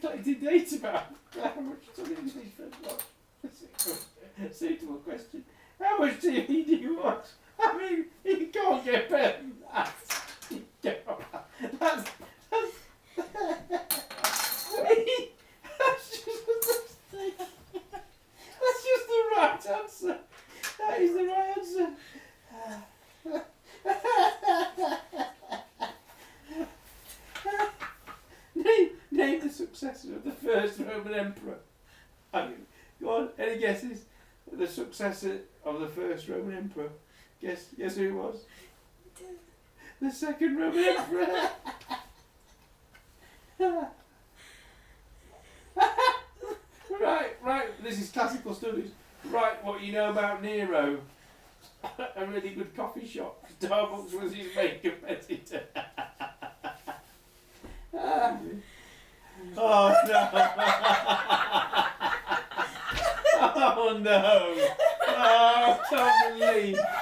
collecting data about how much television is watch. Suitable question. How much TV do you watch? I mean, you can't get better than that. You can't. That's just the mistake. That's just the right answer. That is the right answer. Name the successor of the first Roman emperor. I mean, go on, any guesses? The successor of the first Roman emperor. Guess who it was? The second Roman emperor. Right. This is classical studies. Write what you know about Nero. A really good coffee shop. Starbucks was his main competitor. Oh no! Oh no! Oh, I can't believe